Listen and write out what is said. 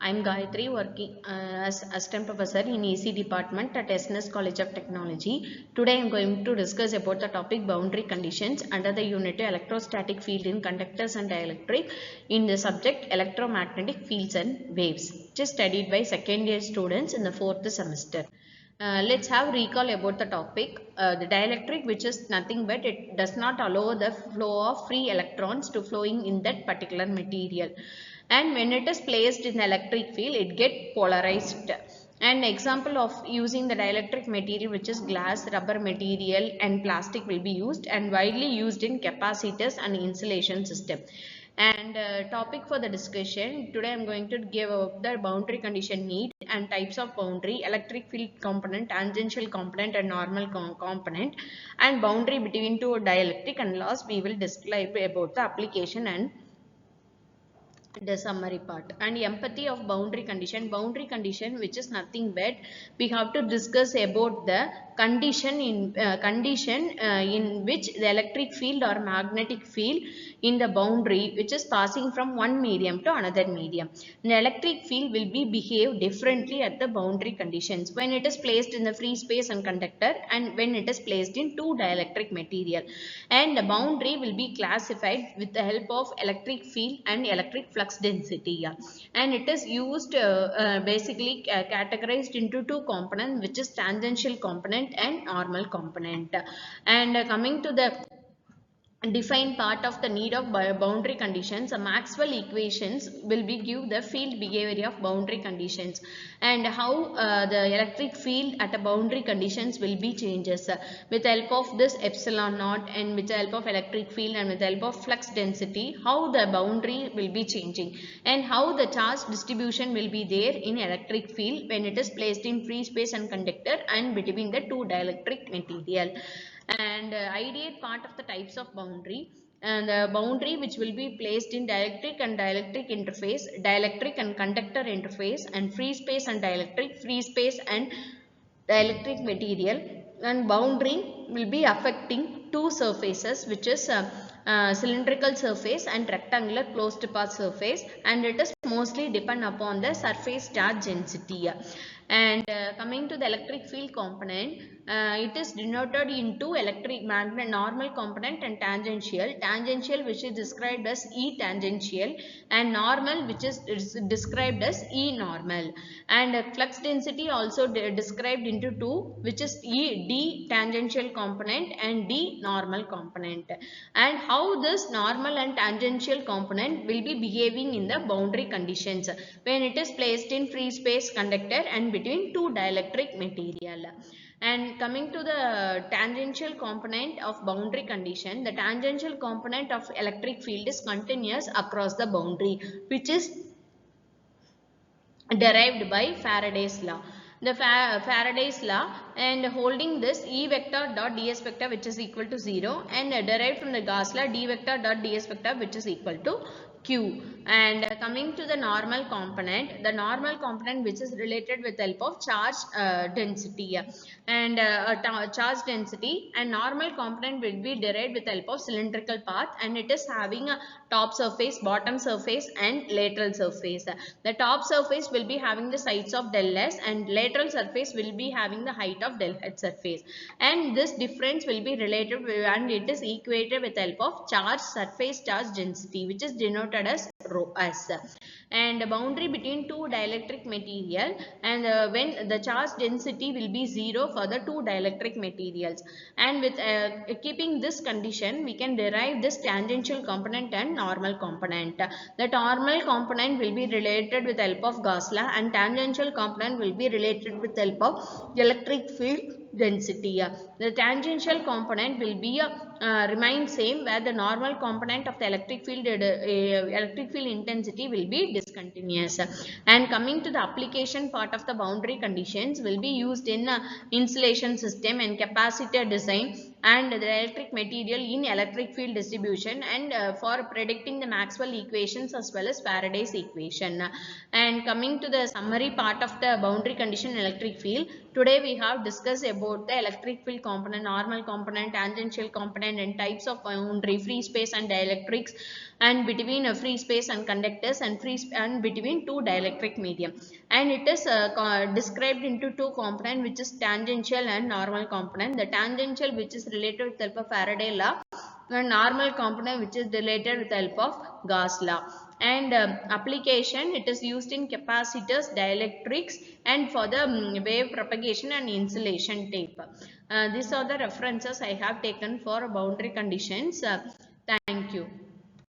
I'm Gayatri, working as assistant professor in EC department at SNS College of Technology. Today I'm going to discuss about the topic boundary conditions under the unit electrostatic field in conductors and dielectric in the subject electromagnetic fields and waves, which is studied by second year students in the fourth semester. Let's have recall about the topic. The dielectric, which is nothing but it does not allow the flow of free electrons to flowing in that particular material, and when it is placed in the electric field it get polarized. An example of using the dielectric material, which is glass, rubber material and plastic, will be used and widely used in capacitors and insulation system. And topic for the discussion today, I'm going to give the boundary condition need and types of boundary, electric field component, tangential component and normal component, and boundary between two dielectric, and last we will describe about the application and the summary part. And empathy of boundary condition, which is nothing but we have to discuss about the condition in which the electric field or magnetic field in the boundary, which is passing from one medium to another medium. The electric field will be behave differently at the boundary conditions when it is placed in the free space and conductor, and when it is placed in two dielectric material. And the boundary will be classified with the help of electric field and electric flux density. And it is used basically categorized into two components, which is tangential component and normal component. And coming to the define part of the need of boundary conditions, Maxwell equations will be give the field behavior of boundary conditions, and how the electric field at a boundary conditions will be changes with help of this epsilon naught, and with the help of electric field and with the help of flux density, how the boundary will be changing, and how the charge distribution will be there in electric field when it is placed in free space and conductor and between the two dielectric material. And ideate part of the types of boundary, and the boundary which will be placed in dielectric and dielectric interface, dielectric and conductor interface, and free space and dielectric, free space and dielectric material. And boundary will be affecting two surfaces, which is cylindrical surface and rectangular closed path surface, and it is mostly depend upon the surface charge density. And coming to the electric field component, it is denoted into electric magnet normal component and tangential which is described as E tangential, and normal which is described as E normal. And flux density also described into two, which is E D tangential component and D normal component. And how this normal and tangential component will be behaving in the boundary conditions when it is placed in free space conductor and between two dielectric material. And coming to the tangential component of boundary condition, the tangential component of electric field is continuous across the boundary, which is derived by Faraday's law. The Faraday's law, and holding this E vector dot ds vector which is equal to 0, and derived from the Gauss law D vector dot ds vector which is equal to Q. And coming to the normal component, the normal component which is related with help of charge density, and charge density, and normal component will be derived with help of cylindrical path, and it is having a top surface, bottom surface and lateral surface. The top surface will be having the sides of del S, and lateral surface will be having the height of del H surface, and this difference will be related and it is equated with help of charge surface charge density, which is denoted as rho S. And boundary between two dielectric material, and when the charge density will be 0 for the two dielectric materials, and with keeping this condition we can derive this tangential component and normal component. The normal component will be related with help of Gauss law, and tangential component will be related with help of electric field density. The tangential component will be remain same, where the normal component of the electric field intensity will be discontinuous. And coming to the application part of the boundary conditions, will be used in insulation system and capacitor design, and the electric material in electric field distribution, and for predicting the Maxwell equations as well as Faraday's equation. And coming to the summary part of the boundary condition electric field, today we have discussed about the electric field component, normal component, tangential component, and types of boundary, free space and dielectrics, and between a free space and conductors, and and between two dielectric medium. And it is described into two components, which is tangential and normal component. The tangential, which is related with the help of Faraday law, and normal component, which is related with the help of Gauss law. And application, it is used in capacitors, dielectrics, and for the wave propagation and insulation tape. These are the references I have taken for boundary conditions. Thank you.